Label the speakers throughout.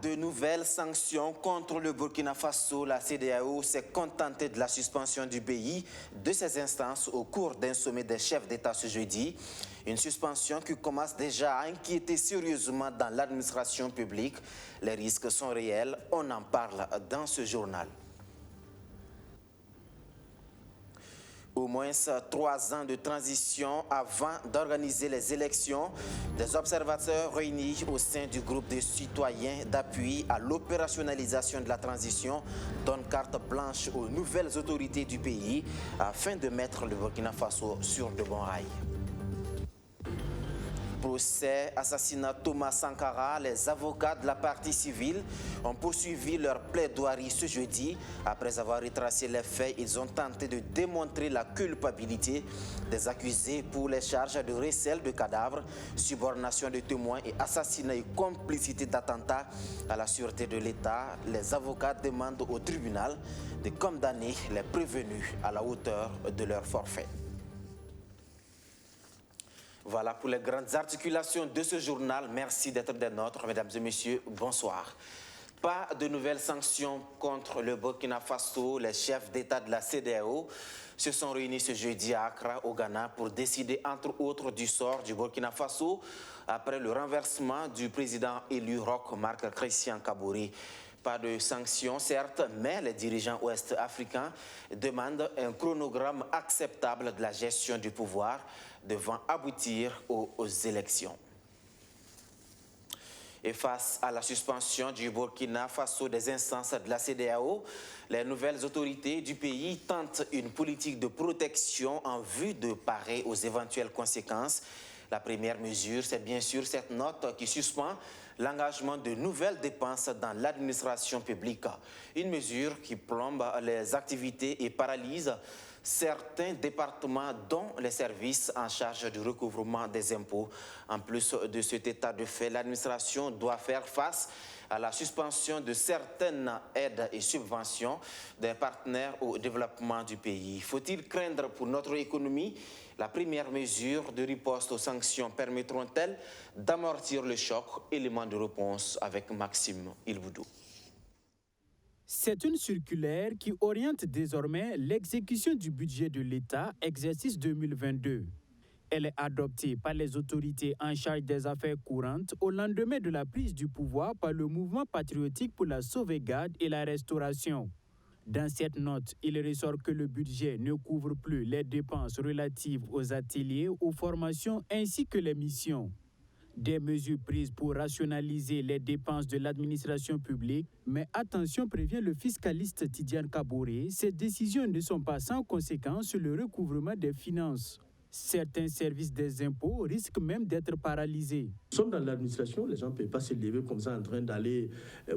Speaker 1: de nouvelles sanctions contre le Burkina Faso. La CEDEAO s'est contentée de la suspension du pays de ses instances au cours d'un sommet des chefs d'État ce jeudi. Une suspension qui commence déjà à inquiéter sérieusement dans l'administration publique. Les risques sont réels, on en parle dans ce journal. Au moins 3 ans de transition avant d'organiser les élections, des observateurs réunis au sein du groupe des citoyens d'appui à l'opérationnalisation de la transition donnent carte blanche aux nouvelles autorités du pays afin de mettre le Burkina Faso sur de bons rails. Procès, assassinat Thomas Sankara, les avocats de la partie civile ont poursuivi leur plaidoirie ce jeudi. Après avoir retracé les faits, ils ont tenté de démontrer la culpabilité des accusés pour les charges de recel de cadavres, subornation de témoins et assassinat et complicité d'attentats à la sûreté de l'État. Les avocats demandent au tribunal de condamner les prévenus à la hauteur de leur forfait. Voilà pour les grandes articulations de ce journal. Merci d'être des nôtres, mesdames et messieurs. Bonsoir. Pas de nouvelles sanctions contre le Burkina Faso. Les chefs d'État de la CEDEAO se sont réunis ce jeudi à Accra, au Ghana, pour décider, entre autres, du sort du Burkina Faso après le renversement du président élu Roch Marc Christian Kaboré. Pas de sanctions, certes, mais les dirigeants ouest-africains demandent un chronogramme acceptable de la gestion du pouvoir devant aboutir aux élections. Et face à la suspension du Burkina Faso des instances de la CEDEAO, les nouvelles autorités du pays tentent une politique de protection en vue de parer aux éventuelles conséquences. La première mesure, c'est bien sûr cette note qui suspend l'engagement de nouvelles dépenses dans l'administration publique. Une mesure qui plombe les activités et paralyse certains départements, dont les services en charge du recouvrement des impôts. En plus de cet état de fait, l'administration doit faire face à la suspension de certaines aides et subventions des partenaires au développement du pays. Faut-il craindre pour notre économie? La première mesure de riposte aux sanctions permettront-elles d'amortir le choc? Élément de réponse avec Maxime Ilboudou.
Speaker 2: C'est une circulaire qui oriente désormais l'exécution du budget de l'État, exercice 2022. Elle est adoptée par les autorités en charge des affaires courantes au lendemain de la prise du pouvoir par le mouvement patriotique pour la sauvegarde et la restauration. Dans cette note, il ressort que le budget ne couvre plus les dépenses relatives aux ateliers, aux formations ainsi que les missions. Des mesures prises pour rationaliser les dépenses de l'administration publique, mais attention, prévient le fiscaliste Tidiane Kaboré, ces décisions ne sont pas sans conséquence sur le recouvrement des finances. Certains services des impôts risquent même d'être paralysés.
Speaker 3: Nous sommes dans l'administration, les gens ne peuvent pas se lever comme ça en train d'aller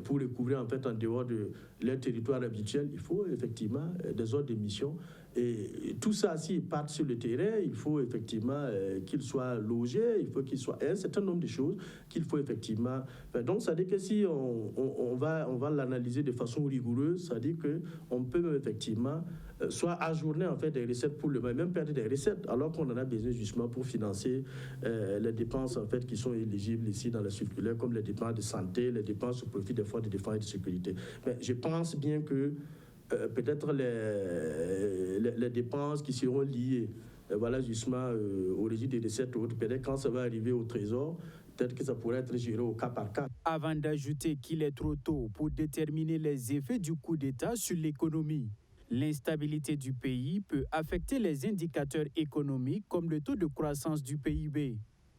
Speaker 3: pour recouvrir en fait en dehors de leur territoire habituel. Il faut effectivement des ordres de mission. Et tout ça, s'ils partent sur le terrain, il faut effectivement qu'ils soient logés, il faut qu'ils soient un certain nombre de choses qu'il faut effectivement. Donc, ça veut dire que si on va l'analyser de façon rigoureuse, ça veut dire qu'on peut effectivement soit ajourner en fait des recettes pour le même perdre des recettes, alors qu'on en a besoin justement pour financer les dépenses en fait qui sont éligibles ici dans la circulaire, comme les dépenses de santé, les dépenses au profit des forces de défense et de sécurité. Mais je pense bien que peut-être les dépenses qui seront liées voilà, justement au régime des recettes, peut-être quand ça va arriver au Trésor, peut-être que ça pourrait être géré au cas par cas.
Speaker 2: Avant d'ajouter qu'il est trop tôt pour déterminer les effets du coup d'État sur l'économie. L'instabilité du pays peut affecter les indicateurs économiques comme le taux de croissance du PIB.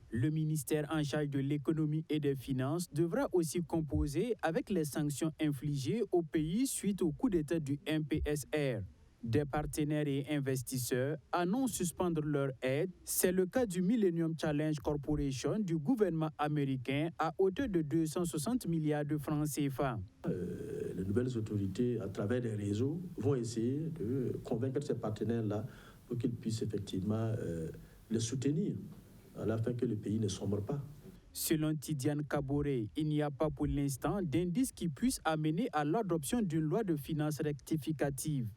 Speaker 2: Le ministère en charge de l'économie et des finances devra aussi composer avec les sanctions infligées au pays suite au coup d'État du MPSR. Des partenaires et investisseurs annoncent suspendre leur aide. C'est le cas du Millennium Challenge Corporation du gouvernement américain à hauteur de 260 milliards de francs CFA.
Speaker 3: Les nouvelles autorités, à travers les réseaux, vont essayer de convaincre ces partenaires-là pour qu'ils puissent effectivement les soutenir à la fin que le pays ne sombre pas.
Speaker 2: Selon Tidiane Kaboré, il n'y a pas pour l'instant d'indices qui puissent amener à l'adoption d'une loi de finances rectificative.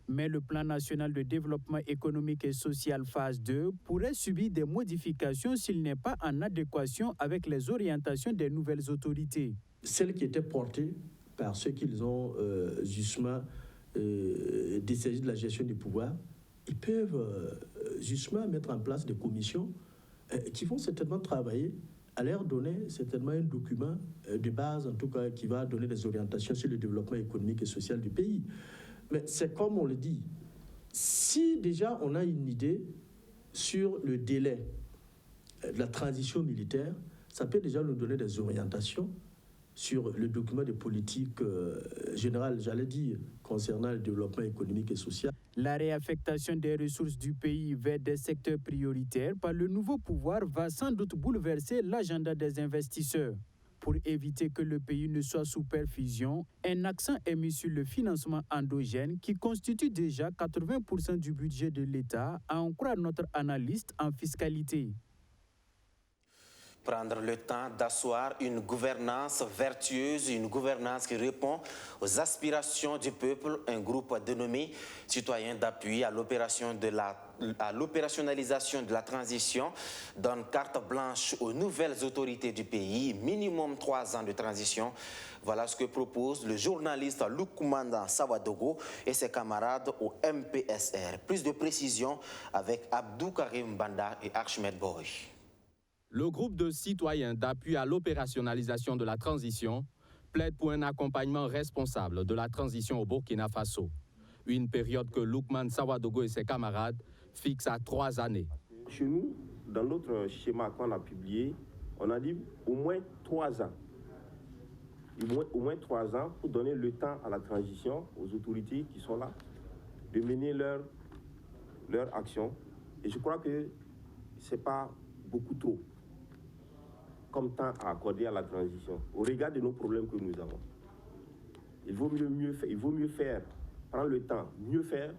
Speaker 2: Mais le plan national de développement économique et social phase 2 pourrait subir des modifications s'il n'est pas en adéquation avec les orientations des nouvelles autorités.
Speaker 3: celles qui étaient portées par ceux qu'ils ont justement dessaisi de la gestion du pouvoir, ils peuvent justement mettre en place des commissions qui vont certainement travailler à leur donner certainement un document de base, en tout cas, qui va donner des orientations sur le développement économique et social du pays. Mais c'est comme on le dit, si déjà on a une idée sur le délai de la transition militaire, ça peut déjà nous donner des orientations sur le document de politique générale, j'allais dire, concernant le développement économique et social.
Speaker 2: La réaffectation des ressources du pays vers des secteurs prioritaires par le nouveau pouvoir va sans doute bouleverser l'agenda des investisseurs. Pour éviter que le pays ne soit sous perfusion, un accent est mis sur le financement endogène qui constitue déjà 80% du budget de l'État, à en croire notre analyste en fiscalité.
Speaker 1: Prendre le temps d'asseoir une gouvernance vertueuse, une gouvernance qui répond aux aspirations du peuple, un groupe dénommé Citoyens d'appui à l'opérationnalisation de la transition donne carte blanche aux nouvelles autorités du pays, minimum 3 ans de transition. Voilà ce que propose le journaliste Lukman Sawadogo et ses camarades au MPSR. Plus de précisions avec Abdou Karim Banda et Ahmed Boy.
Speaker 4: Le groupe de citoyens d'appui à l'opérationnalisation de la transition plaide pour un accompagnement responsable de la transition au Burkina Faso. Une période que Lukman Sawadogo et ses camarades fixent à 3 années.
Speaker 5: Chez nous, dans notre schéma qu'on a publié, on a dit au moins 3 ans. Au moins 3 ans pour donner le temps à la transition, aux autorités qui sont là, de mener leur action. Et je crois que ce n'est pas beaucoup trop comme temps à accorder à la transition, au regard de nos problèmes que nous avons. Il vaut mieux faire, prendre le temps, mieux faire,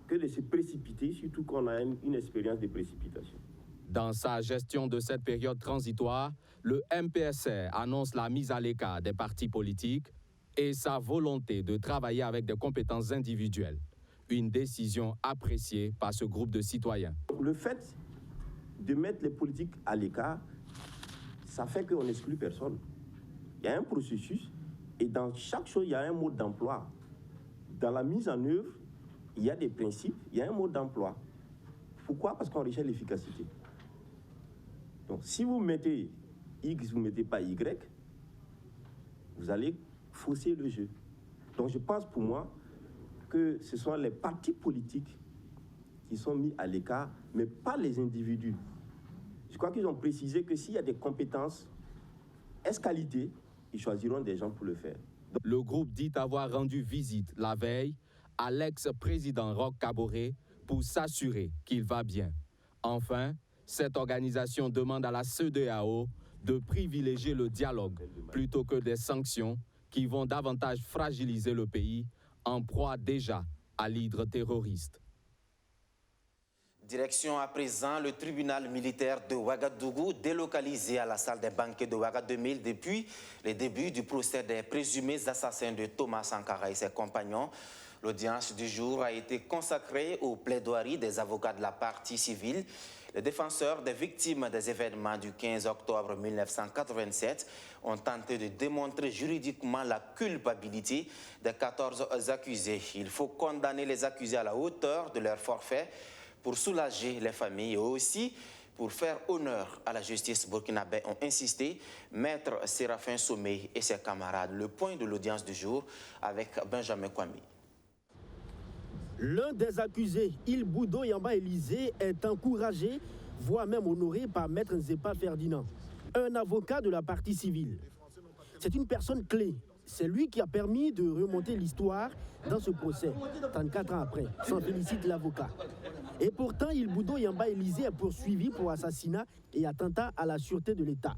Speaker 5: que de se précipiter, surtout qu'on a une expérience de précipitation.
Speaker 4: Dans sa gestion de cette période transitoire, le MPSR annonce la mise à l'écart des partis politiques et sa volonté de travailler avec des compétences individuelles. Une décision appréciée par ce groupe de citoyens.
Speaker 5: Le fait de mettre les politiques à l'écart, ça fait qu'on n'exclut personne. Il y a un processus et dans chaque chose, il y a un mode d'emploi. Dans la mise en œuvre, il y a des principes, il y a un mode d'emploi. Pourquoi? Parce qu'on recherche l'efficacité. Donc, si vous mettez X, vous ne mettez pas Y, vous allez fausser le jeu. Donc, je pense pour moi que ce sont les partis politiques qui sont mis à l'écart, mais pas les individus. Je crois qu'ils ont précisé que s'il y a des compétences qualité, ils choisiront des gens pour le faire.
Speaker 4: Le groupe dit avoir rendu visite la veille à l'ex-président Roch Kaboré pour s'assurer qu'il va bien. Enfin, cette organisation demande à la CEDEAO de privilégier le dialogue plutôt que des sanctions qui vont davantage fragiliser le pays en proie déjà à l'hydre terroriste.
Speaker 1: Direction à présent le tribunal militaire de Ouagadougou, délocalisé à la salle des banquets de Ouaga 2000 depuis les débuts du procès des présumés assassins de Thomas Sankara et ses compagnons. L'audience du jour a été consacrée aux plaidoiries des avocats de la partie civile. Les défenseurs des victimes des événements du 15 octobre 1987 ont tenté de démontrer juridiquement la culpabilité des 14 accusés. Il faut condamner les accusés à la hauteur de leur forfait pour soulager les familles et aussi pour faire honneur à la justice burkinabé, ont insisté Maître Séraphin Somé et ses camarades. Le point de l'audience du jour avec Benjamin Kwame.
Speaker 6: L'un des accusés, Il Boudo Yamba Élisée, est encouragé, voire même honoré par Maître Nzepa Ferdinand, un avocat de la partie civile. C'est une personne clé. C'est lui qui a permis de remonter l'histoire dans ce procès, 34 ans après. S'en félicite l'avocat. Et pourtant, Il Boudo Yamba Élisée est poursuivi pour assassinat et attentat à la sûreté de l'État.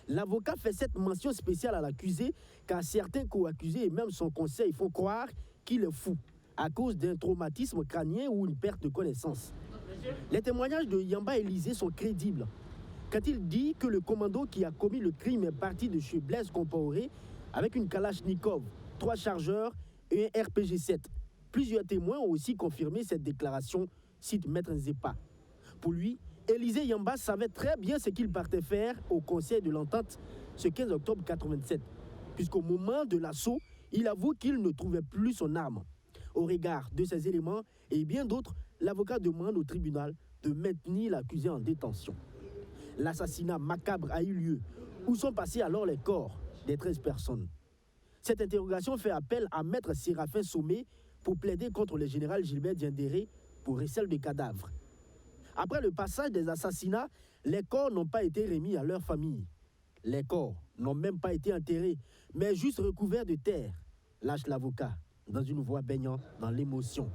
Speaker 6: L'avocat fait cette mention spéciale à l'accusé car certains co-accusés et même son conseil font croire qu'il est fou à cause d'un traumatisme crânien ou une perte de connaissance. Les témoignages de Yamba Élisée sont crédibles quand il dit que le commando qui a commis le crime est parti de chez Blaise Compaoré avec une Kalachnikov, 3 chargeurs et un RPG-7. Plusieurs témoins ont aussi confirmé cette déclaration, cite Maître Nzepa. Pour lui, Élisée Yamba savait très bien ce qu'il partait faire au Conseil de l'Entente ce 15 octobre 1987. puisqu'au moment de l'assaut, il avoue qu'il ne trouvait plus son arme. Au regard de ces éléments et bien d'autres, l'avocat demande au tribunal de maintenir l'accusé en détention. L'assassinat macabre a eu lieu. Où sont passés alors les corps des 13 personnes? Cette interrogation fait appel à Maître Séraphin Somé pour plaider contre le général Gilbert Diendéré pour recel de cadavres. Après le passage des assassinats, les corps n'ont pas été remis à leur famille. Les corps n'ont même pas été enterrés, mais juste recouverts de terre, lâche l'avocat, dans une voix baignant dans l'émotion.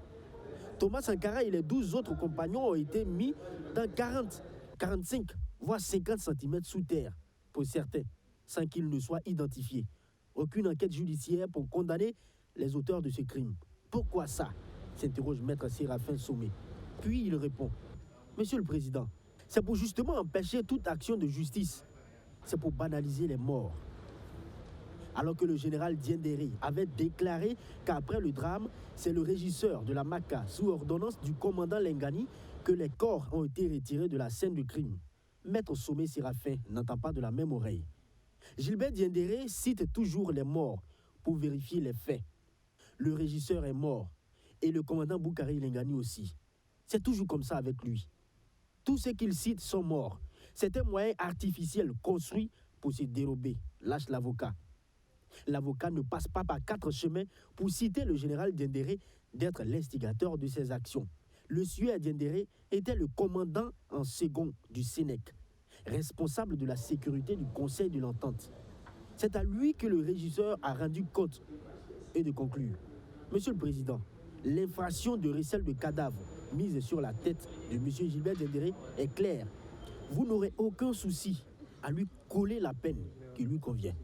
Speaker 6: Thomas Sankara et les 12 autres compagnons ont été mis dans 40, 45, voire 50 cm sous terre, pour certains, sans qu'ils ne soient identifiés. Aucune enquête judiciaire pour condamner les auteurs de ce crime. Pourquoi ça? S'interroge Maître Séraphin Somé. Puis il répond: Monsieur le Président, c'est pour justement empêcher toute action de justice. C'est pour banaliser les morts. Alors que le général Diendéré avait déclaré qu'après le drame, c'est le régisseur de la MACA, sous ordonnance du commandant Lengani, que les corps ont été retirés de la scène du crime. Maître Somé Séraphin n'entend pas de la même oreille. Gilbert Diendéré cite toujours les morts pour vérifier les faits. Le régisseur est mort et le commandant Boukari Lengani aussi. C'est toujours comme ça avec lui. Tous ceux qu'il cite sont morts. C'est un moyen artificiel construit pour se dérober, lâche l'avocat. L'avocat ne passe pas par 4 chemins pour citer le général Diendéré d'être l'instigateur de ces actions. Le Sueur Diendéré était le commandant en second du Sénèque, responsable de la sécurité du Conseil de l'Entente. C'est à lui que le régisseur a rendu compte et de conclure. Monsieur le Président, l'infraction de recel de cadavres mise sur la tête de M. Gilbert Diendéré est claire. Vous n'aurez aucun souci à lui coller la peine qui lui convient.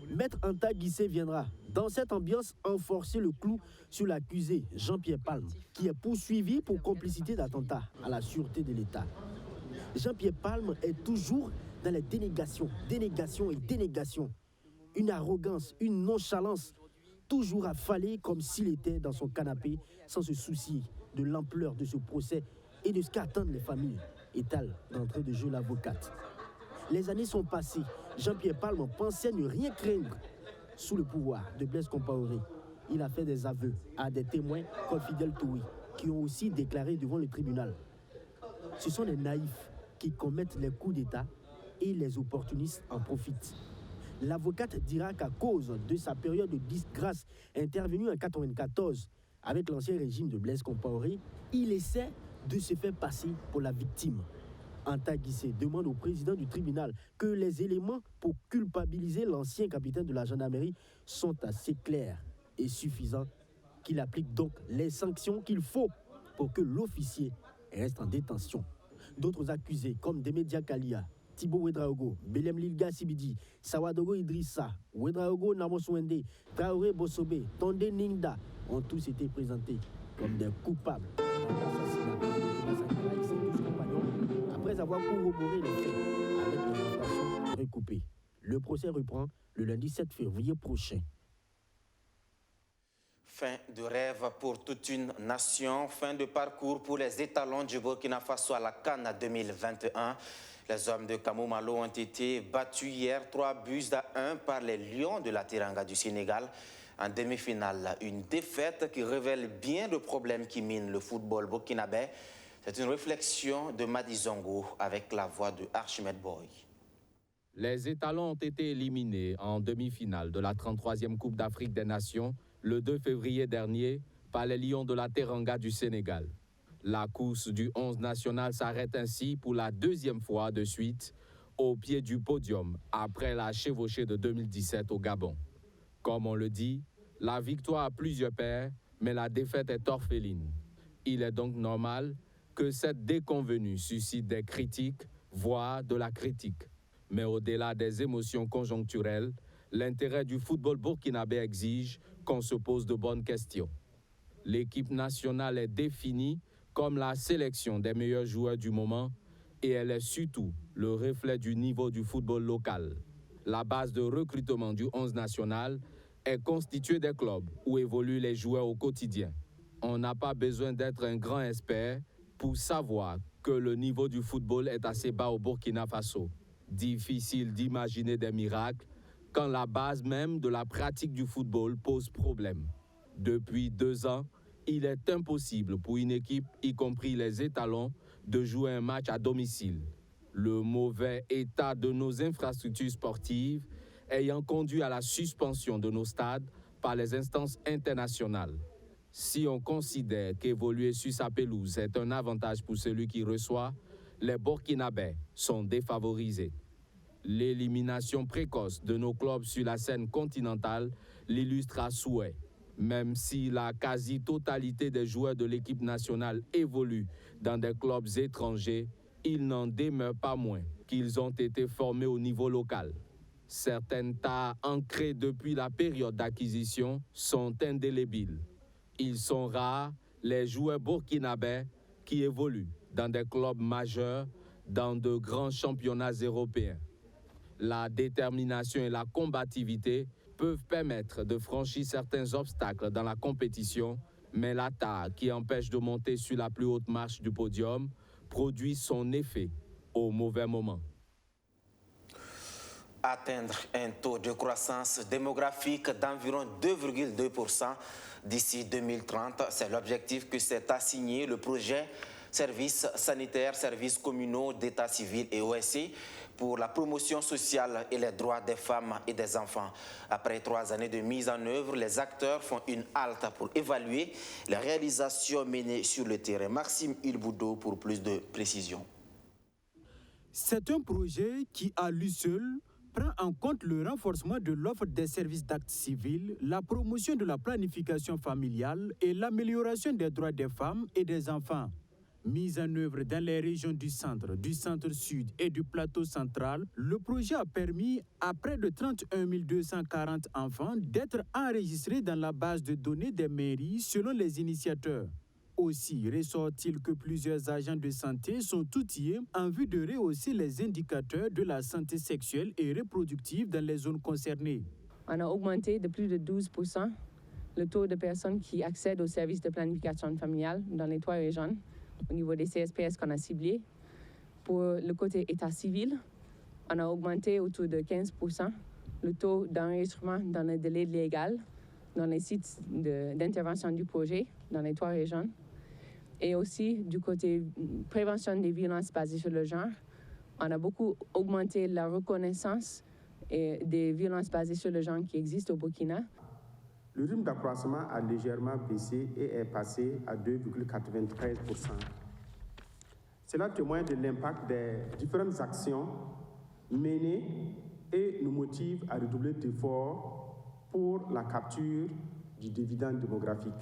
Speaker 6: Maître Anta Guissé viendra, dans cette ambiance, enforcer le clou sur l'accusé Jean-Pierre Palme, qui est poursuivi pour complicité d'attentat à la sûreté de l'État. Jean-Pierre Palme est toujours dans les dénégations et dénégations. Une arrogance, une nonchalance, toujours affalé comme s'il était dans son canapé, sans se soucier de l'ampleur de ce procès et de ce qu'attendent les familles, étale d'entrée de jeu l'avocate. Les années sont passées. Jean-Pierre Palme pensait ne rien craindre sous le pouvoir de Blaise Compaoré. Il a fait des aveux à des témoins comme Fidel Touré, qui ont aussi déclaré devant le tribunal. Ce sont les naïfs qui commettent les coups d'État et les opportunistes en profitent. L'avocate dira qu'à cause de sa période de disgrâce intervenue en 1994 avec l'ancien régime de Blaise Compaoré, il essaie de se faire passer pour la victime. Anta Guissé demande au président du tribunal que les éléments pour culpabiliser l'ancien capitaine de la gendarmerie sont assez clairs et suffisants, qu'il applique donc les sanctions qu'il faut pour que l'officier reste en détention. D'autres accusés comme Demedia Kalia, Thibaut Ouedraogo, Belem Lilga Sibidi, Sawadogo Idrissa, Ouedraogo Namoswende, Traoré Bosobe, Tonde Ningda ont tous été présentés comme des coupables dans l'assassinat de Thomas Sankara et ses 12 compagnons après avoir corroboré les faits avec les informations recoupées. Le procès reprend le lundi 7 février prochain.
Speaker 1: Fin de rêve pour toute une nation, fin de parcours pour les étalons du Burkina Faso à la CAN 2021. Les hommes de Kamou Malo ont été battus hier 3-1 par les Lions de la Teranga du Sénégal en demi-finale. Une défaite qui révèle bien le problème qui mine le football burkinabé. C'est une réflexion de Madi Zongo avec la voix de Archimède Boy.
Speaker 4: Les étalons ont été éliminés en demi-finale de la 33e Coupe d'Afrique des Nations le 2 février dernier par les Lions de la Teranga du Sénégal. La course du 11 national s'arrête ainsi pour la 2e fois de suite au pied du podium après la chevauchée de 2017 au Gabon. Comme on le dit, la victoire a plusieurs pères, mais la défaite est orpheline. Il est donc normal que cette déconvenue suscite des critiques, voire de la critique. Mais au-delà des émotions conjoncturelles, l'intérêt du football burkinabé exige qu'on se pose de bonnes questions. L'équipe nationale est définie comme la sélection des meilleurs joueurs du moment et elle est surtout le reflet du niveau du football local. La base de recrutement du 11 national est constituée des clubs où évoluent les joueurs au quotidien. On n'a pas besoin d'être un grand expert pour savoir que le niveau du football est assez bas au Burkina Faso. Difficile d'imaginer des miracles quand la base même de la pratique du football pose problème. Depuis 2 ans, il est impossible pour une équipe, y compris les étalons, de jouer un match à domicile. Le mauvais état de nos infrastructures sportives ayant conduit à la suspension de nos stades par les instances internationales. Si on considère qu'évoluer sur sa pelouse est un avantage pour celui qui reçoit, les Burkinabés sont défavorisés. L'élimination précoce de nos clubs sur la scène continentale l'illustre à souhait. Même si la quasi-totalité des joueurs de l'équipe nationale évoluent dans des clubs étrangers, il n'en demeure pas moins qu'ils ont été formés au niveau local. Certaines tares ancrées depuis la période d'acquisition sont indélébiles. Ils sont rares, les joueurs burkinabés qui évoluent dans des clubs majeurs, dans de grands championnats européens. La détermination et la combativité peuvent permettre de franchir certains obstacles dans la compétition, mais la tare qui empêche de monter sur la plus haute marche du podium produit son effet au mauvais moment.
Speaker 1: Atteindre un taux de croissance démographique d'environ 2,2% d'ici 2030, c'est l'objectif que s'est assigné le projet Services sanitaires, services communaux d'état civil et OSC pour la promotion sociale et les droits des femmes et des enfants. Après 3 années de mise en œuvre, les acteurs font une halte pour évaluer les réalisations menées sur le terrain. Maxime Ilboudo pour plus de précisions.
Speaker 2: C'est un projet qui, à lui seul, prend en compte le renforcement de l'offre des services d'acte civil, la promotion de la planification familiale et l'amélioration des droits des femmes et des enfants. Mise en œuvre dans les régions du centre-sud et du plateau central, le projet a permis à près de 31 240 enfants d'être enregistrés dans la base de données des mairies selon les initiateurs. Aussi ressort-il que plusieurs agents de santé sont outillés en vue de rehausser les indicateurs de la santé sexuelle et reproductive dans les zones concernées.
Speaker 7: On a augmenté de plus de 12% le taux de personnes qui accèdent aux services de planification familiale dans les 3 régions, au niveau des CSPS qu'on a ciblés. Pour le côté état civil, on a augmenté autour de 15% le taux d'enregistrement dans le délai légal dans les sites d'intervention du projet dans les 3 régions. Et aussi du côté prévention des violences basées sur le genre, on a beaucoup augmenté la reconnaissance des violences basées sur le genre qui existent au Burkina.
Speaker 8: Le rythme d'accroissement a légèrement baissé et est passé à 2,93%. Cela témoigne de l'impact des différentes actions menées et nous motive à redoubler d'efforts pour la capture du dividende démographique.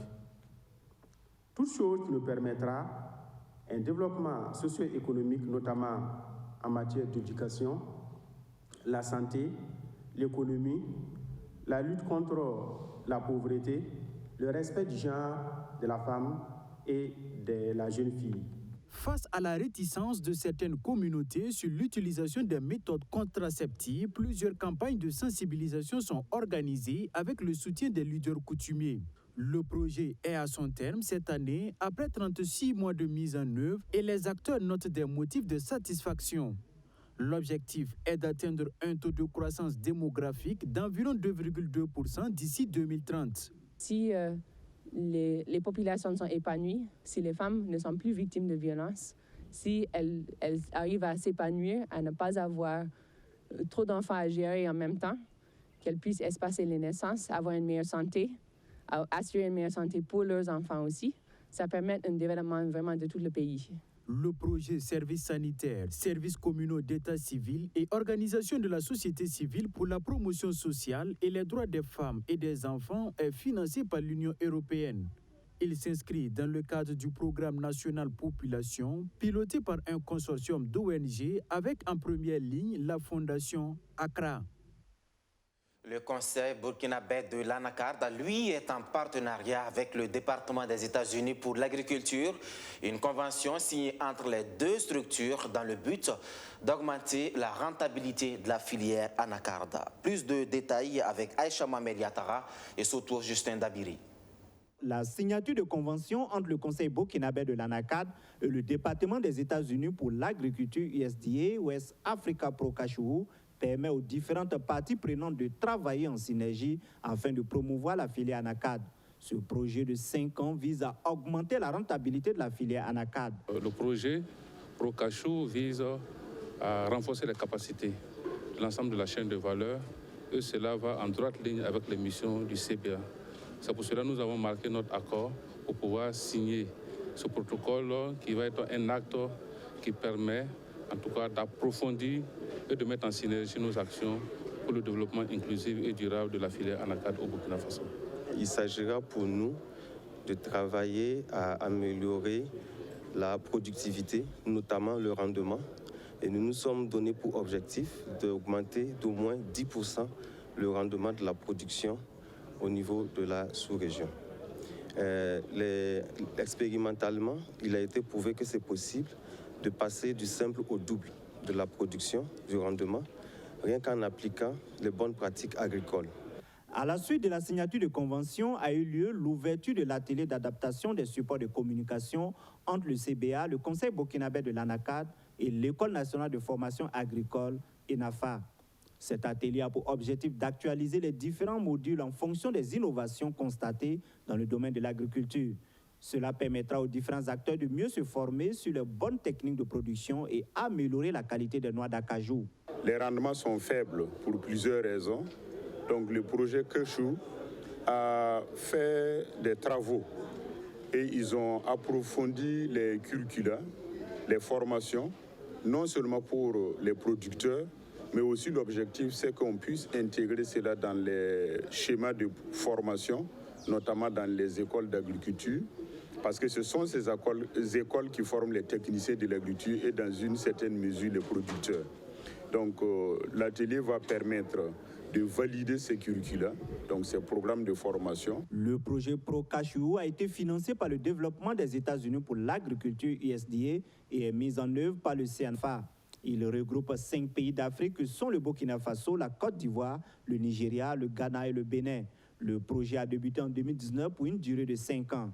Speaker 8: Toute chose qui nous permettra un développement socio-économique, notamment en matière d'éducation, la santé, l'économie, la lutte contre la pauvreté, le respect du genre de la femme et de la jeune fille.
Speaker 2: Face à la réticence de certaines communautés sur l'utilisation des méthodes contraceptives, plusieurs campagnes de sensibilisation sont organisées avec le soutien des leaders coutumiers. Le projet est à son terme cette année, après 36 mois de mise en œuvre, et les acteurs notent des motifs de satisfaction. L'objectif est d'atteindre un taux de croissance démographique d'environ 2,2% d'ici 2030.
Speaker 7: Si les populations sont épanouies, si les femmes ne sont plus victimes de violences, si elles arrivent à s'épanouir, à ne pas avoir trop d'enfants à gérer en même temps, qu'elles puissent espacer les naissances, avoir une meilleure santé, assurer une meilleure santé pour leurs enfants aussi, ça permet un développement vraiment de tout le pays.
Speaker 2: Le projet Services sanitaires, services communaux d'état civil et organisation de la société civile pour la promotion sociale et les droits des femmes et des enfants est financé par l'Union européenne. Il s'inscrit dans le cadre du programme national population piloté par un consortium d'ONG avec en première ligne la fondation Accra.
Speaker 1: Le Conseil burkinabé de l'Anacarde, lui, est en partenariat avec le département des États-Unis pour l'agriculture, une convention signée entre les 2 structures dans le but d'augmenter la rentabilité de la filière anacarde. Plus de détails avec Aïcha Mohamed Yatara et surtout Justin Dabiri.
Speaker 9: La signature de convention entre le Conseil burkinabé de l'Anacarde et le département des États-Unis pour l'agriculture USDA, West Africa Pro Kashu, permet aux différentes parties prenantes de travailler en synergie afin de promouvoir la filière ANACAD. Ce projet de 5 ans vise à augmenter la rentabilité de la filière ANACAD.
Speaker 10: Le projet Procachou vise à renforcer les capacités de l'ensemble de la chaîne de valeur et cela va en droite ligne avec les missions du CBA. C'est pour cela que nous avons marqué notre accord pour pouvoir signer ce protocole qui va être un acte qui permet en tout cas d'approfondir et de mettre en synergie nos actions pour le développement inclusif et durable de la filière ANACAD au Burkina Faso.
Speaker 11: Il s'agira pour nous de travailler à améliorer la productivité, notamment le rendement. Et nous nous sommes donnés pour objectif d'augmenter d'au moins 10% le rendement de la production au niveau de la sous-région. Expérimentalement, il a été prouvé que c'est possible de passer du simple au double de la production, du rendement, rien qu'en appliquant les bonnes pratiques agricoles.
Speaker 9: À la suite de la signature de convention a eu lieu l'ouverture de l'atelier d'adaptation des supports de communication entre le CBA, le Conseil burkinabé de l'ANACAD et l'École nationale de formation agricole, ENAFA. Cet atelier a pour objectif d'actualiser les différents modules en fonction des innovations constatées dans le domaine de l'agriculture. Cela permettra aux différents acteurs de mieux se former sur les bonnes techniques de production et améliorer la qualité des noix d'acajou.
Speaker 8: Les rendements sont faibles pour plusieurs raisons. Donc le projet Kechou a fait des travaux et ils ont approfondi les curricula, les formations, non seulement pour les producteurs, mais aussi l'objectif c'est qu'on puisse intégrer cela dans les schémas de formation, notamment dans les écoles d'agriculture, parce que ce sont ces écoles qui forment les techniciens de l'agriculture et dans une certaine mesure les producteurs. Donc l'atelier va permettre de valider ces curricula, donc ces programmes de formation.
Speaker 9: Le projet Procachou a été financé par le développement des États-Unis pour l'agriculture USDA et est mis en œuvre par le CNFA. Il regroupe 5 pays d'Afrique que sont le Burkina Faso, la Côte d'Ivoire, le Nigeria, le Ghana et le Bénin. Le projet a débuté en 2019 pour une durée de 5 ans.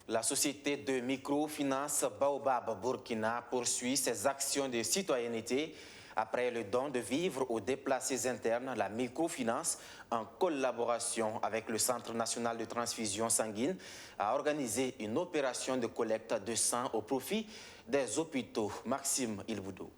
Speaker 1: La société de microfinance Baobab Burkina poursuit ses actions de citoyenneté. Après le don de vivres aux déplacés internes, la microfinance, en collaboration avec le Centre national de transfusion sanguine, a organisé une opération de collecte de sang au profit des hôpitaux. Maxime Ilboudou.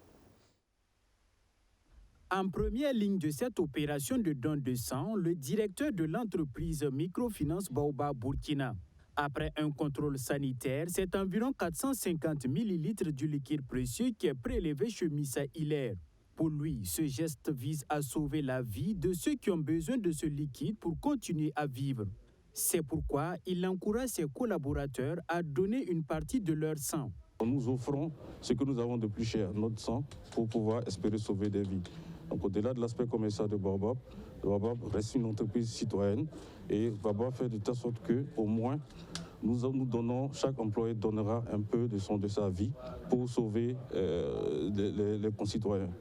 Speaker 2: En première ligne de cette opération de don de sang, le directeur de l'entreprise Microfinance Baobab Burkina. Après un contrôle sanitaire, c'est environ 450 millilitres du liquide précieux qui est prélevé chez Missa Hilaire. Pour lui, ce geste vise à sauver la vie de ceux qui ont besoin de ce liquide pour continuer à vivre. C'est pourquoi il encourage ses collaborateurs à donner une partie de leur sang.
Speaker 12: Nous offrons ce que nous avons de plus cher, notre sang, pour pouvoir espérer sauver des vies. Donc au-delà de l'aspect commercial de Baobab, reste une entreprise citoyenne et Baobab fait de telle sorte que, au moins, nous donnons, chaque employé donnera un peu de sa vie pour sauver les concitoyens.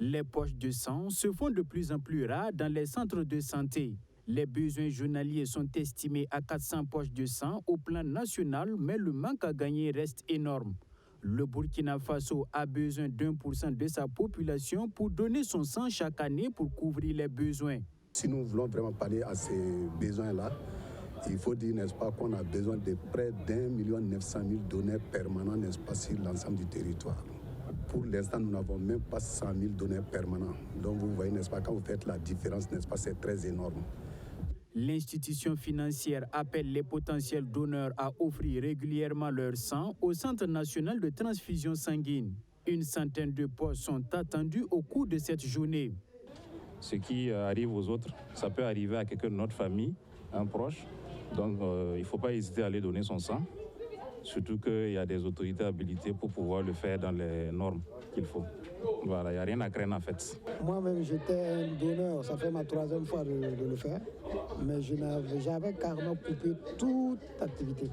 Speaker 2: Les poches de sang se font de plus en plus rares dans les centres de santé. Les besoins journaliers sont estimés à 400 poches de sang au plan national, mais le manque à gagner reste énorme. Le Burkina Faso a besoin d'1% de sa population pour donner son sang chaque année pour couvrir les besoins.
Speaker 13: Si nous voulons vraiment parler à ces besoins-là, il faut dire, n'est-ce pas, qu'on a besoin de près d'1 900 000 donneurs permanents, n'est-ce pas, sur l'ensemble du territoire. Pour l'instant, nous n'avons même pas 100 000 donneurs permanents. Donc vous voyez, n'est-ce pas, quand vous faites la différence, n'est-ce pas, c'est très énorme.
Speaker 2: L'institution financière appelle les potentiels donneurs à offrir régulièrement leur sang au Centre national de transfusion sanguine. Une centaine de postes sont attendus au cours de cette journée.
Speaker 12: Ce qui arrive aux autres, ça peut arriver à quelqu'un de notre famille, un proche. Donc il ne faut pas hésiter à aller donner son sang. Surtout qu'il y a des autorités habilitées pour pouvoir le faire dans les normes qu'il faut. Voilà, il n'y a rien à craindre en fait.
Speaker 14: Moi-même, j'étais un donneur, ça fait ma 3e fois de le faire, mais j'avais carrément coupé toute activité.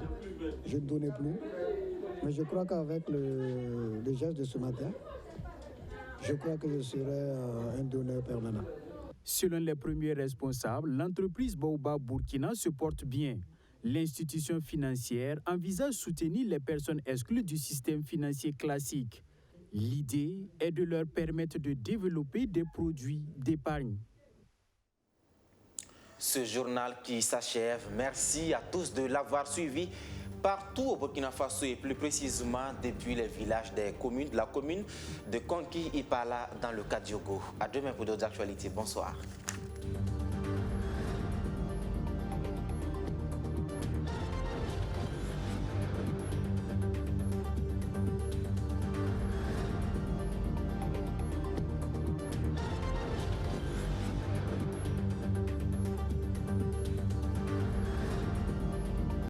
Speaker 14: Je ne donnais plus, mais je crois qu'avec le geste de ce matin, je crois que je serai un donneur permanent.
Speaker 2: Selon les premiers responsables, l'entreprise Baobab Burkina se porte bien. L'institution financière envisage soutenir les personnes exclues du système financier classique. L'idée est de leur permettre de développer des produits d'épargne.
Speaker 1: Ce journal qui s'achève, merci à tous de l'avoir suivi partout au Burkina Faso et plus précisément depuis les villages de la commune de Konki-Ipala dans le Kadiogo. À demain pour d'autres actualités. Bonsoir.